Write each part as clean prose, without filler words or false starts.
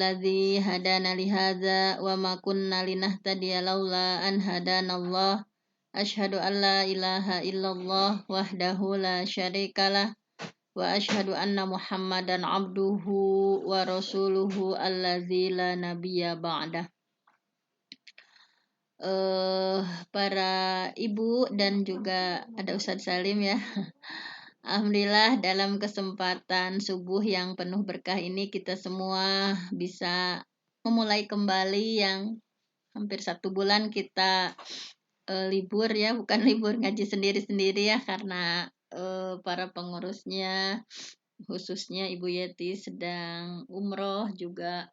الذي هدانا لهذا وما كنا لنهتدي لولا أن هدانا الله أشهد أن لا إله إلا الله وحده لا شريك له وأشهد أن محمدا عبده ورسوله الذي لا نبي بعده. Para ibu dan juga ada Ustadz Salim ya. Alhamdulillah dalam kesempatan subuh yang penuh berkah ini kita semua bisa memulai kembali yang hampir 1 bulan kita libur ya, bukan libur ngaji sendiri-sendiri ya, karena para pengurusnya khususnya Ibu Yeti sedang umroh, juga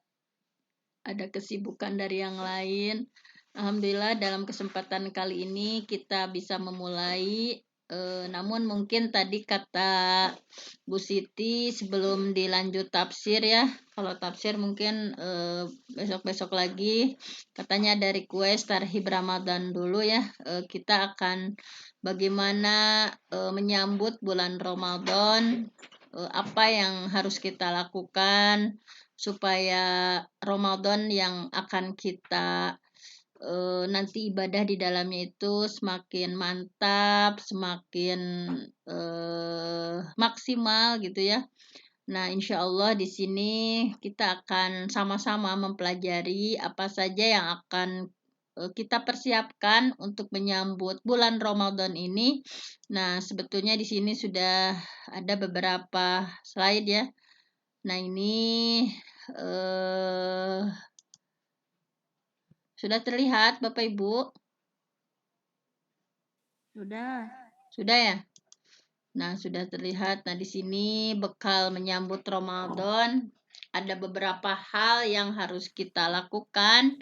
ada kesibukan dari yang lain. Alhamdulillah dalam kesempatan kali ini kita bisa memulai, namun mungkin tadi kata Bu Siti sebelum dilanjut tafsir ya, kalau tafsir mungkin besok-besok lagi, katanya ada request tarhib Ramadan dulu ya. Kita akan bagaimana menyambut bulan Ramadan, apa yang harus kita lakukan supaya Ramadan yang akan kita nanti ibadah di dalamnya itu semakin mantap, semakin maksimal gitu ya. Nah, insya Allah di sini kita akan sama-sama mempelajari apa saja yang akan kita persiapkan untuk menyambut bulan Ramadan ini. Nah, sebetulnya di sini sudah ada beberapa slide ya. Nah, ini sudah terlihat Bapak Ibu? Sudah ya? Nah, sudah terlihat. Nah, di sini bekal menyambut Ramadan. Ada beberapa hal yang harus kita lakukan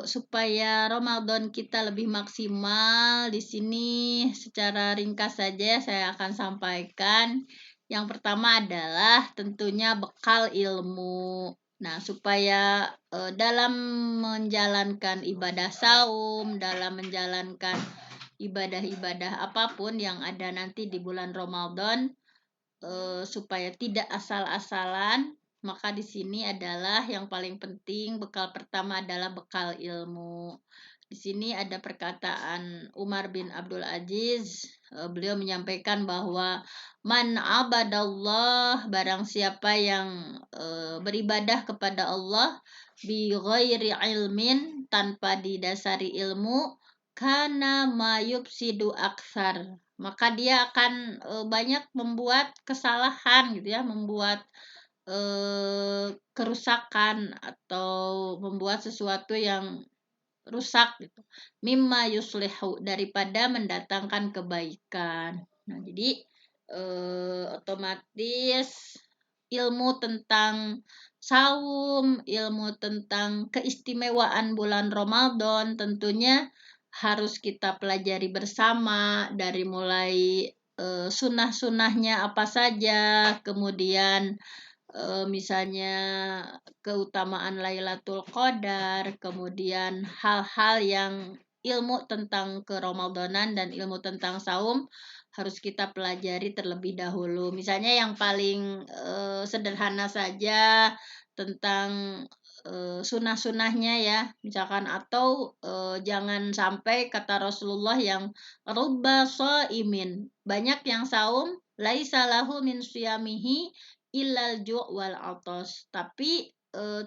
supaya Ramadan kita lebih maksimal. Di sini secara ringkas saja saya akan sampaikan. Yang pertama adalah tentunya bekal ilmu. Nah, supaya dalam menjalankan ibadah saum, dalam menjalankan ibadah-ibadah apapun yang ada nanti di bulan Ramadan, supaya tidak asal-asalan, maka di sini adalah yang paling penting, bekal pertama adalah bekal ilmu. Di sini ada perkataan Umar bin Abdul Aziz, beliau menyampaikan bahwa man abadallah, barang siapa yang beribadah kepada Allah bi ghairi ilmin, tanpa didasari ilmu, kana mayubsidu aksar, maka dia akan banyak membuat kesalahan gitu ya, membuat kerusakan atau membuat sesuatu yang rusak gitu. Mimma yuslihu, daripada mendatangkan kebaikan. Nah, jadi otomatis ilmu tentang saum, ilmu tentang keistimewaan bulan Ramadan tentunya harus kita pelajari bersama, dari mulai sunnah-sunnahnya apa saja, kemudian misalnya keutamaan Lailatul Qadar, kemudian hal-hal yang ilmu tentang keramadanan dan ilmu tentang saum harus kita pelajari terlebih dahulu. Misalnya yang paling sederhana saja tentang sunnah-sunnahnya ya, misalkan, atau jangan sampai kata Rasulullah yang rubba shaimin, banyak yang saum laisa lahu min siyamihi illal ju' wal atas, tapi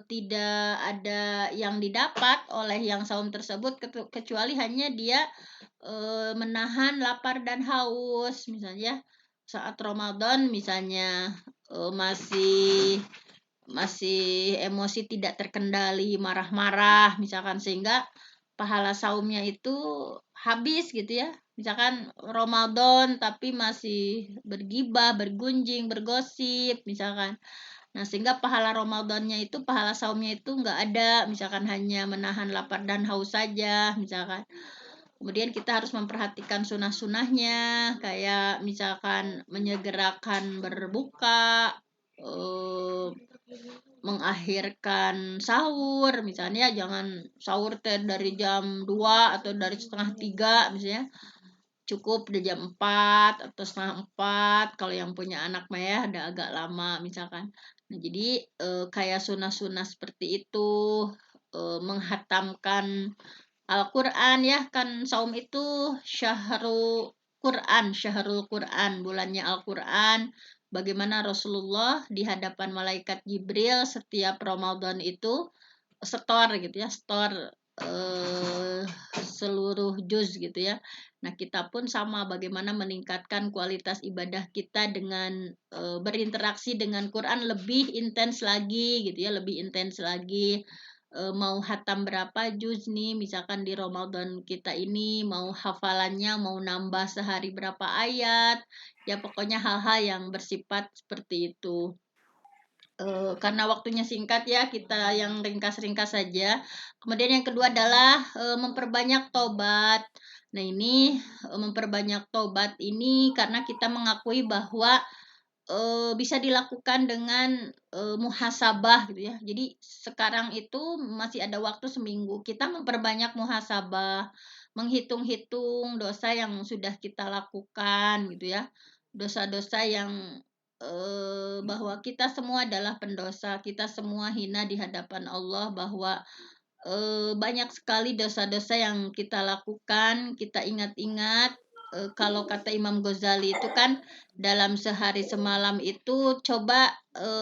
tidak ada yang didapat oleh yang saum tersebut kecuali hanya dia menahan lapar dan haus. Misalnya saat Ramadan misalnya masih emosi tidak terkendali, marah-marah misalkan, sehingga pahala saumnya itu habis gitu ya. Misalkan Ramadan tapi masih bergibah, bergunjing, bergosip misalkan. Nah, sehingga pahala Ramadannya itu, pahala saumnya itu enggak ada, misalkan hanya menahan lapar dan haus saja misalkan. Kemudian kita harus memperhatikan sunah-sunahnya, kayak misalkan menyegerakan berbuka, mengakhirkan sahur, misalnya jangan sahur dari jam 2 atau dari setengah 3 misalnya, cukup di jam 4 atau setengah 4 kalau yang punya anak mah ya, ada agak lama misalkan. Nah, jadi kayak sunah-sunah seperti itu, menghatamkan Al-Quran ya, kan saum itu syahrul Quran, bulannya Al-Quran. Bagaimana Rasulullah di hadapan malaikat Jibril setiap Ramadan itu setor gitu ya, setor seluruh juz gitu ya. Nah, kita pun sama, bagaimana meningkatkan kualitas ibadah kita dengan berinteraksi dengan Quran lebih intens lagi gitu ya, lebih intens lagi. Mau hatam berapa juz nih, misalkan di Ramadan kita ini, mau hafalannya mau nambah sehari berapa ayat, ya pokoknya hal-hal yang bersifat seperti itu. Karena waktunya singkat ya, kita yang ringkas-ringkas saja. Kemudian yang kedua adalah memperbanyak tobat. Nah, ini memperbanyak tobat ini karena kita mengakui bahwa bisa dilakukan dengan muhasabah gitu ya. Jadi sekarang itu masih ada waktu seminggu. Kita memperbanyak muhasabah, menghitung-hitung dosa yang sudah kita lakukan gitu ya. Dosa-dosa yang bahwa kita semua adalah pendosa, kita semua hina di hadapan Allah, bahwa banyak sekali dosa-dosa yang kita lakukan, kita ingat-ingat. Kalau kata Imam Ghazali itu kan dalam sehari semalam itu coba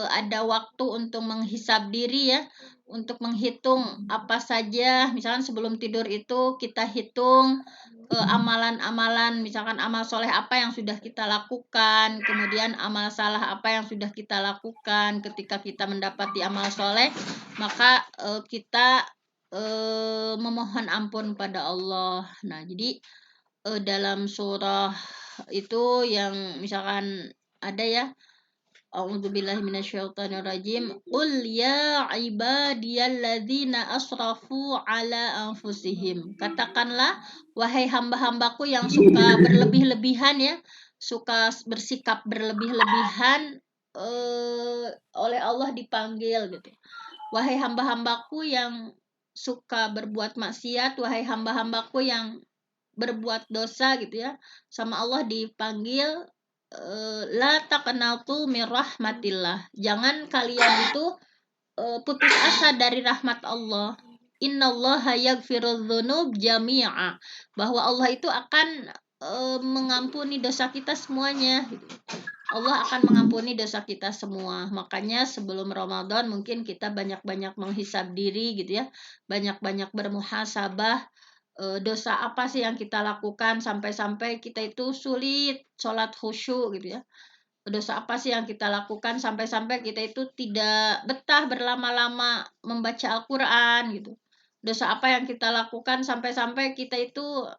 ada waktu untuk menghisab diri ya, untuk menghitung apa saja, misalkan sebelum tidur itu kita hitung amalan-amalan, misalkan amal soleh apa yang sudah kita lakukan, kemudian amal salah apa yang sudah kita lakukan. Ketika kita mendapati amal soleh, maka kita memohon ampun pada Allah. Nah, jadi dalam surah itu yang misalkan ada ya, A'udzubillahi minasyaitonirrajim. Qul ya ibadiyalladzina asrafu ala anfusihim. Katakanlah, wahai hamba-hambaku yang suka berlebih-lebihan ya, suka bersikap berlebih-lebihan, oleh Allah dipanggil gitu. Wahai hamba-hambaku yang suka berbuat maksiat, wahai hamba-hambaku yang berbuat dosa gitu ya, sama Allah dipanggil, la taqnatu mir rahmatillah. Jangan kalian itu putus asa dari rahmat Allah. Innallaha yaghfirudz dzunub jami'a. Bahwa Allah itu akan mengampuni dosa kita semuanya gitu. Allah akan mengampuni dosa kita semua. Makanya sebelum Ramadan mungkin kita banyak-banyak menghisab diri gitu ya. Banyak-banyak bermuhasabah, dosa apa sih yang kita lakukan sampai-sampai kita itu sulit sholat khusyuk gitu ya. Dosa apa sih yang kita lakukan sampai-sampai kita itu tidak betah berlama-lama membaca Al-Quran gitu. Dosa apa yang kita lakukan sampai-sampai kita itu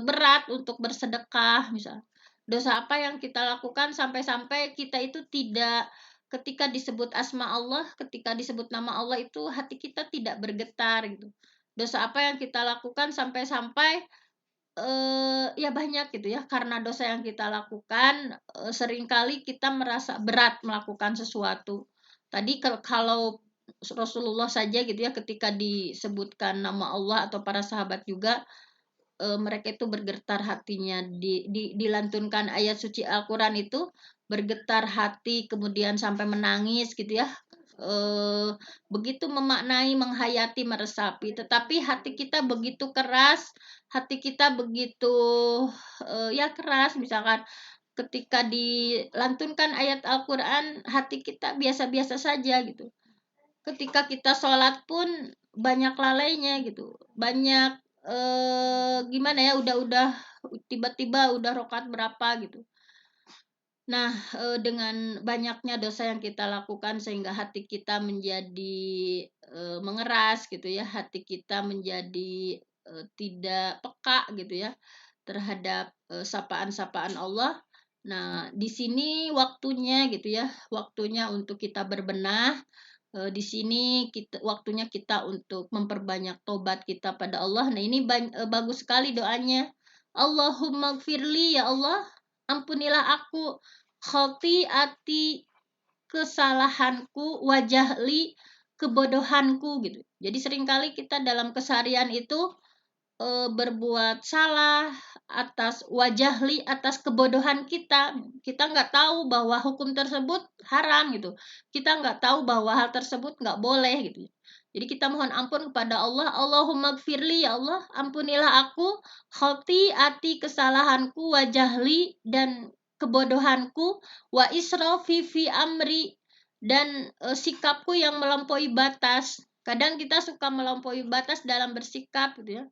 berat untuk bersedekah misal. Dosa apa yang kita lakukan sampai-sampai kita itu tidak, ketika disebut asma Allah, ketika disebut nama Allah itu hati kita tidak bergetar gitu. Dosa apa yang kita lakukan sampai-sampai ya banyak gitu ya, karena dosa yang kita lakukan, seringkali kita merasa berat melakukan sesuatu. Tadi kalau Rasulullah saja gitu ya, ketika disebutkan nama Allah atau para sahabat juga, mereka itu bergetar hatinya, dilantunkan ayat suci Al-Quran itu, bergetar hati, kemudian sampai menangis gitu ya. Begitu memaknai, menghayati, meresapi, tetapi hati kita begitu keras, hati kita begitu ya keras, misalkan ketika dilantunkan ayat Al-Quran, hati kita biasa-biasa saja gitu. Ketika kita sholat pun banyak lalainya gitu, banyak gimana ya, udah tiba-tiba udah rokat berapa gitu. Nah, dengan banyaknya dosa yang kita lakukan sehingga hati kita menjadi mengeras gitu ya, hati kita menjadi tidak peka gitu ya terhadap sapaan-sapaan Allah. Nah, di sini waktunya gitu ya, waktunya untuk kita berbenah. Di sini waktunya kita untuk memperbanyak tobat kita pada Allah. Nah, ini bagus sekali doanya. Allahumma gfirli, ya Allah, ampunilah aku khotiati, kesalahanku, wajahli, kebodohanku gitu. Jadi seringkali kita dalam keseharian itu berbuat salah atas wajahli, atas kebodohan kita. Kita nggak tahu bahwa hukum tersebut haram gitu. Kita nggak tahu bahwa hal tersebut nggak boleh gitu. Jadi kita mohon ampun kepada Allah. Allahumma gfirli, ya Allah, ampunilah aku khati'ati, kesalahanku, wajahli, dan kebodohanku, wa israfi fi amri, dan sikapku yang melampaui batas. Kadang kita suka melampaui batas dalam bersikap gitu ya.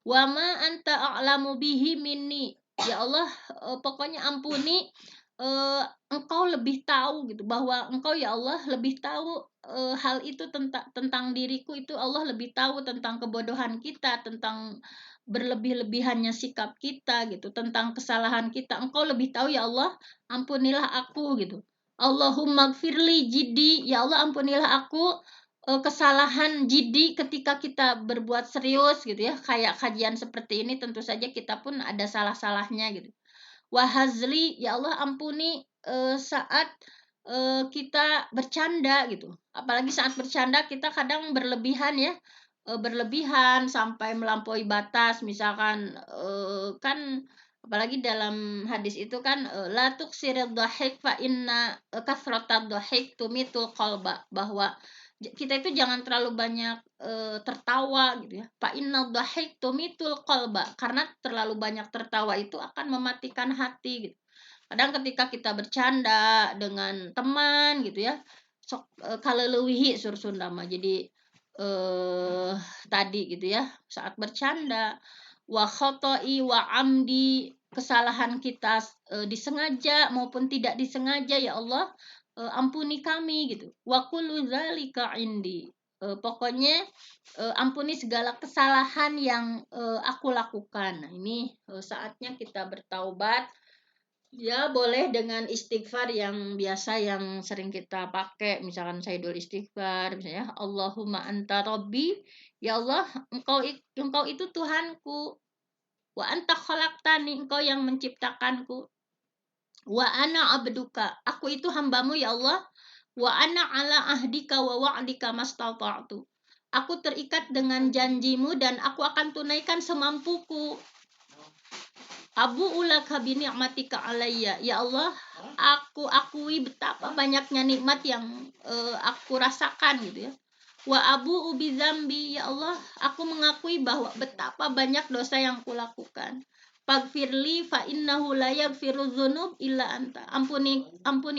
Wa ma anta a'lamu bihi minni. Ya Allah, pokoknya ampuni, engkau lebih tahu gitu, bahwa engkau ya Allah lebih tahu hal itu tentang diriku, itu Allah lebih tahu tentang kebodohan kita, tentang berlebih-lebihannya sikap kita gitu, tentang kesalahan kita. Engkau lebih tahu ya Allah, ampunilah aku gitu. Allahumma gfirli jiddi, ya Allah ampunilah aku kesalahan jidi ketika kita berbuat serius gitu ya, kayak kajian seperti ini tentu saja kita pun ada salah-salahnya gitu. Wahazli, ya Allah ampuni saat kita bercanda gitu, apalagi saat bercanda kita kadang berlebihan ya, berlebihan sampai melampaui batas, misalkan kan apalagi dalam hadis itu kan la tuksirid dhahik fa inna kasratad dhahik tumitul qalba, bahwa kita itu jangan terlalu banyak tertawa gitu ya. Fa inna dhahik tumitul qalba, karena terlalu banyak tertawa itu akan mematikan hati gitu. Kadang ketika kita bercanda dengan teman gitu ya, sok kaleueuwihi sur Sunda mah. Jadi tadi gitu ya, saat bercanda, wa khoto'i wa amdi, kesalahan kita disengaja maupun tidak disengaja, ya Allah ampuni kami gitu. Wa kullu dzalika indi. Pokoknya ampuni segala kesalahan yang aku lakukan. Nah, ini saatnya kita bertaubat. Ya, boleh dengan istighfar yang biasa yang sering kita pakai, misalkan Sayyidul Istighfar, misalnya Allahumma anta rabbi, ya Allah, engkau itu Tuhanku, wa anta khalaqtani, engkau yang menciptakanku, wa ana abduka, aku itu hambamu ya Allah, wa ana ala ahdika wa wa'dika mastata'tu, aku terikat dengan janjimu dan aku akan tunaikan semampuku. Abu ulaka bi ni'matika alayya, ya Allah, aku akui betapa banyaknya nikmat yang aku rasakan gitu ya. Wa abu ubi zambi, ya Allah, aku mengakui bahwa betapa banyak dosa yang kulakukan. Faghfirli fa innahu la yaghfiru dzunub illa anta. Ampuni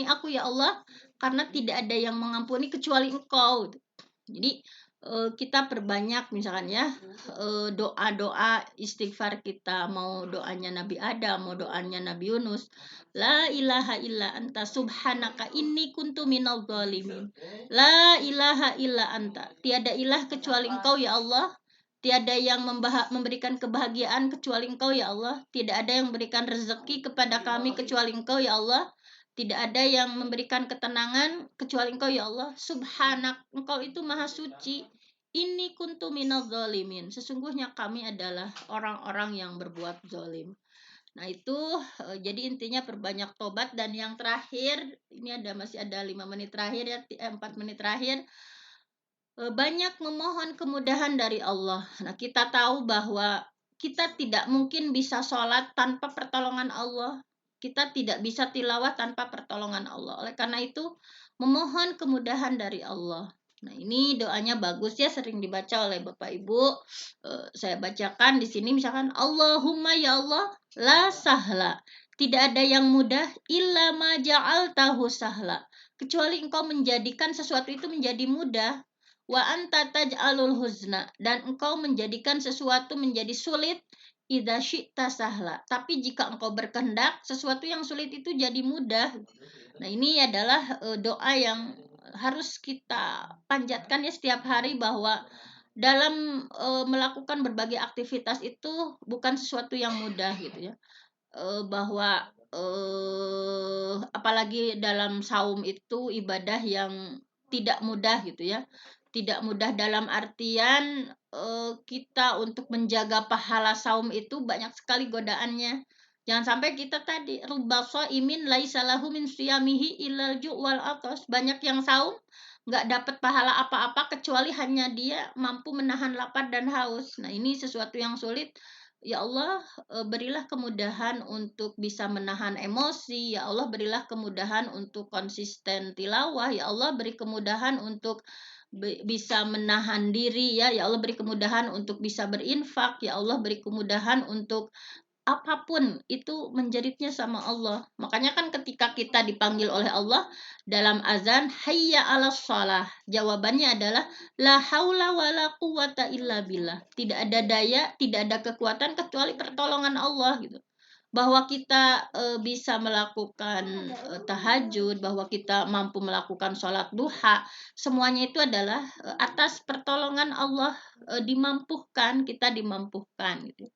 aku ya Allah, karena tidak ada yang mengampuni kecuali Engkau. Jadi kita perbanyak misalkan ya doa-doa istighfar kita, mau doanya Nabi Adam, mau doanya Nabi Yunus. La ilaha illa anta subhanaka inni kuntu minadh dhalimin. La ilaha illa anta. Tiada ilah kecuali Engkau ya Allah. Tiada yang memberikan kebahagiaan kecuali Engkau ya Allah. Tidak ada yang memberikan rezeki kepada kami kecuali Engkau ya Allah. Tidak ada yang memberikan ketenangan kecuali Engkau ya Allah. Subhanak, Engkau itu maha suci. Ini kuntu minadh zalimin. Sesungguhnya kami adalah orang-orang yang berbuat zalim. Nah itu jadi intinya perbanyak tobat. Dan yang terakhir, ini masih ada 5 menit terakhir ya, 4 menit terakhir, banyak memohon kemudahan dari Allah. Nah kita tahu bahwa kita tidak mungkin bisa sholat tanpa pertolongan Allah. Kita tidak bisa tilawah tanpa pertolongan Allah. Oleh karena itu memohon kemudahan dari Allah. Nah ini doanya bagus ya, sering dibaca oleh Bapak Ibu. Saya bacakan di sini misalkan Allahumma ya Allah la sahla. Tidak ada yang mudah illa ma ja'altahu sahla. Kecuali engkau menjadikan sesuatu itu menjadi mudah. Wa anta taj'alul huzna, dan engkau menjadikan sesuatu menjadi sulit idza syi'ta sahla. Tapi jika engkau berkehendak sesuatu yang sulit itu jadi mudah. Nah, ini adalah doa yang harus kita panjatkan ya setiap hari, bahwa dalam melakukan berbagai aktivitas itu bukan sesuatu yang mudah gitu ya. Bahwa apalagi dalam saum itu ibadah yang tidak mudah gitu ya. Tidak mudah dalam artian kita untuk menjaga pahala saum itu banyak sekali godaannya. Jangan sampai kita tadi rubba shaimin laisa lahu min siyamihi illal ju' wal atas. Banyak yang saum nggak dapat pahala apa-apa kecuali hanya dia mampu menahan lapar dan haus. Nah, ini sesuatu yang sulit Ya Allah, berilah kemudahan untuk bisa menahan emosi, ya Allah berilah kemudahan untuk konsisten tilawah, ya Allah beri kemudahan untuk bisa menahan diri ya, ya Allah beri kemudahan untuk bisa berinfak, ya Allah beri kemudahan untuk apapun itu menjeritnya sama Allah. Makanya kan ketika kita dipanggil oleh Allah dalam azan, hayya 'alas shalah. Jawabannya adalah la haula wala quwata illa billah. Tidak ada daya, tidak ada kekuatan kecuali pertolongan Allah gitu. Bahwa kita bisa melakukan tahajud, bahwa kita mampu melakukan sholat duha, semuanya itu adalah atas pertolongan Allah, dimampuhkan, kita dimampuhkan gitu.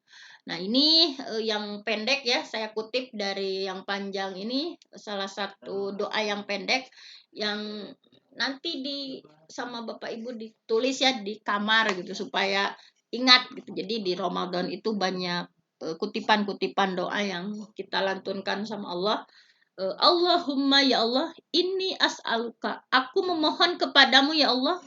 Nah, ini yang pendek ya, saya kutip dari yang panjang ini, salah satu doa yang pendek yang nanti sama Bapak Ibu ditulis ya di kamar gitu supaya ingat gitu. Jadi di Ramadan itu banyak kutipan-kutipan doa yang kita lantunkan sama Allah. Allahumma ya Allah, inni as'aluka. Aku memohon kepadamu ya Allah,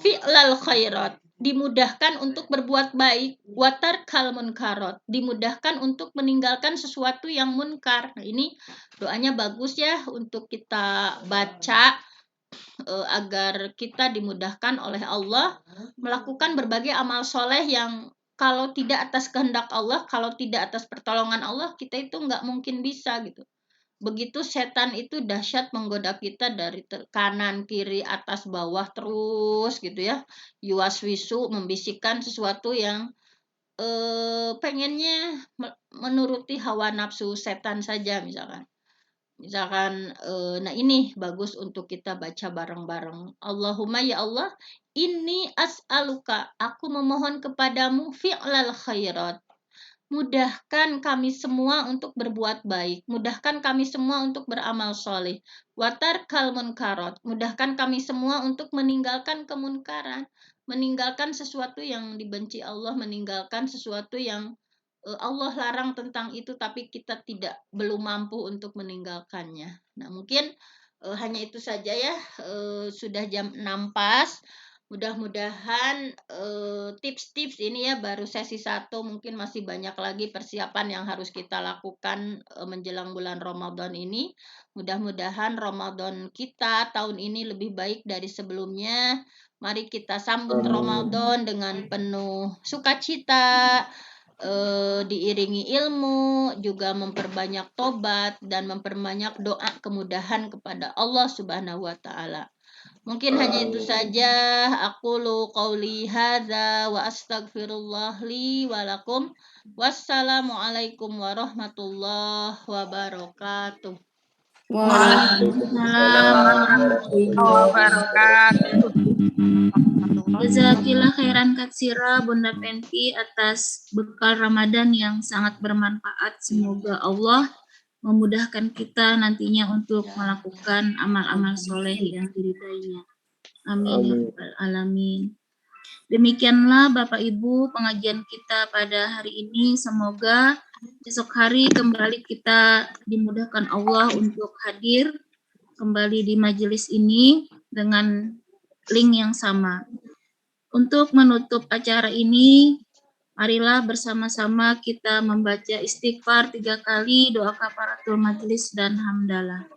fi'lal khairat. Dimudahkan untuk berbuat baik. Watar kal munkarot. Dimudahkan untuk meninggalkan sesuatu yang munkar. Nah, ini doanya bagus ya untuk kita baca agar kita dimudahkan oleh Allah melakukan berbagai amal soleh yang kalau tidak atas kehendak Allah, kalau tidak atas pertolongan Allah, kita itu nggak mungkin bisa gitu. Begitu setan itu dahsyat menggoda kita dari kanan, kiri, atas, bawah terus gitu ya. Yuwaswisu membisikkan sesuatu yang pengennya menuruti hawa nafsu setan saja misalkan. Nah ini bagus untuk kita baca bareng-bareng. Allahumma ya Allah, inni as'aluka, aku memohon kepadamu fi'lal khairat. Mudahkan kami semua untuk berbuat baik. Mudahkan kami semua untuk beramal soleh. Watar kal munkarot. Mudahkan kami semua untuk meninggalkan kemunkaran. Meninggalkan sesuatu yang dibenci Allah. Meninggalkan sesuatu yang Allah larang tentang itu, tapi kita belum mampu untuk meninggalkannya. Nah, mungkin hanya itu saja ya. Sudah jam 6 pas. Mudah-mudahan tips-tips ini ya baru sesi 1, mungkin masih banyak lagi persiapan yang harus kita lakukan menjelang bulan Ramadan ini. Mudah-mudahan Ramadan kita tahun ini lebih baik dari sebelumnya. Mari kita sambut Ramadan dengan penuh sukacita, diiringi ilmu, juga memperbanyak tobat dan memperbanyak doa kemudahan kepada Allah Subhanahu wa taala. Mungkin hanya itu saja. Aku lu qauli hadza wa astaghfirullah li wa lakum. Wassalamualaikum warahmatullahi wabarakatuh. Waalaikumsalam warahmatullahi wabarakatuh. Jazakillah khairan katsira Bunda Penti atas bekal Ramadan yang sangat bermanfaat. Semoga Allah memudahkan kita nantinya untuk melakukan amal-amal soleh yang diridainya. Amin ya rabbal alamin. Demikianlah Bapak Ibu pengajian kita pada hari ini. Semoga esok hari kembali kita dimudahkan Allah untuk hadir kembali di majelis ini dengan link yang sama. Untuk menutup acara ini, marilah bersama-sama kita membaca istighfar 3 kali, doa kafaratul majelis dan hamdalah.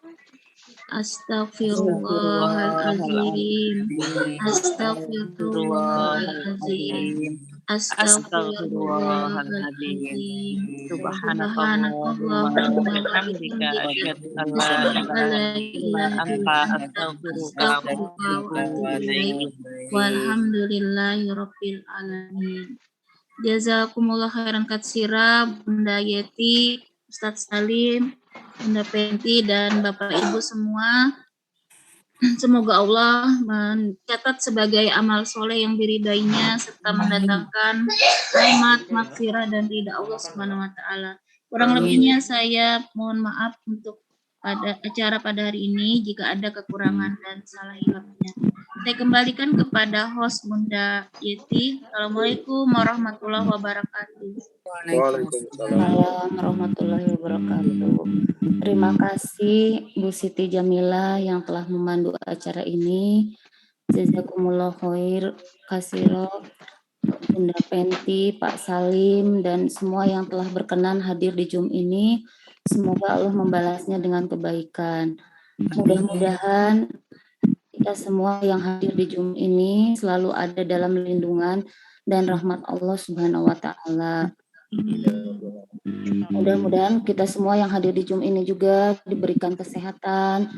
Astaghfirullahaladzim. Astaghfirullahaladzim. Astaghfirullahaladzim. Subhanakallahumma wa bihamdika asyhadu an la ilaha illa anta astaghfiruka wa atubu ilaik. Walhamdulillahirabbil alamin. Jazakumullah khairan katsira Bunda Yeti, Ustadz Salim, Bunda Penti dan Bapak Ibu semua. Semoga Allah mencatat sebagai amal soleh yang diridainya serta mendatangkan rahmat, maghfirah dan ridha Allah Subhanahu wa taala. Kurang lebihnya saya mohon maaf untuk pada acara pada hari ini jika ada kekurangan dan salah hilapnya. Saya kembalikan kepada host Bunda Yeti. Assalamualaikum warahmatullahi wabarakatuh. Waalaikumsalam warahmatullahi wabarakatuh. Terima kasih Bu Siti Jamila yang telah memandu acara ini. Jazakumullah khair kasiro. Bunda Penti, Pak Salim, dan semua yang telah berkenan hadir di Zoom ini. Semoga Allah membalasnya dengan kebaikan. Mudah-mudahan kita semua yang hadir di Zoom ini selalu ada dalam lindungan dan rahmat Allah Subhanahu wa Ta'ala. Mudah-mudahan kita semua yang hadir di Zoom ini juga diberikan kesehatan.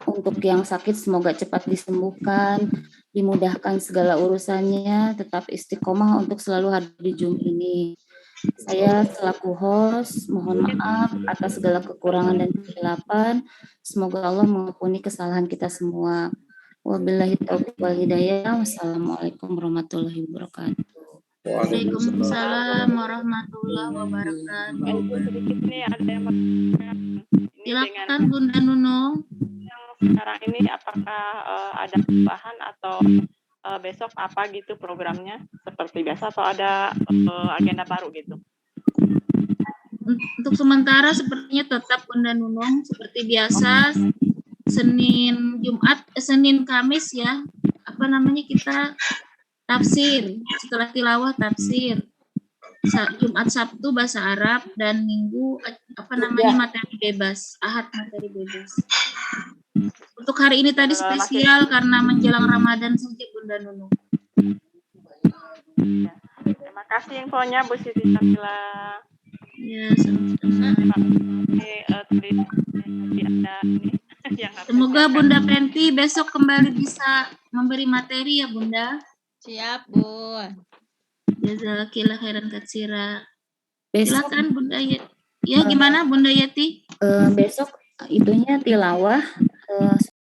Untuk yang sakit semoga cepat disembuhkan, dimudahkan segala urusannya, tetap istiqomah untuk selalu hadir di Zoom ini. Saya selaku host mohon maaf atas segala kekurangan dan kesilapan. Semoga Allah mengampuni kesalahan kita semua. Wabillahi taufiq wal hidayah. Wassalamualaikum warahmatullahi wabarakatuh. Waalaikumsalam warahmatullahi wabarakatuh. Sedikit nih ada yang Silakan Bunda Nunung. yang sekarang ini apakah ada perubahan atau besok apa gitu programnya seperti biasa atau ada agenda baru gitu? Untuk sementara sepertinya tetap Bunda Nunung seperti biasa Senin Kamis ya. Apa namanya kita tafsir, setelah tilawah tafsir. Jumat Sabtu bahasa Arab dan Minggu materi bebas, Ahad materi bebas. Untuk hari ini tadi spesial karena menjelang Ramadan saja Bunda Nunung. Ya. Terima kasih infonya Bu Siti Jamila. Ya, sama-sama. Tadi ada ini yang harus Semoga Bunda Penti besok kembali bisa memberi materi ya Bunda. Siap, Bu. Jazakillah khairan katsira. Besok, Silakan Bunda Yeti. Ya, gimana Bunda Yeti? besok itunya tilawah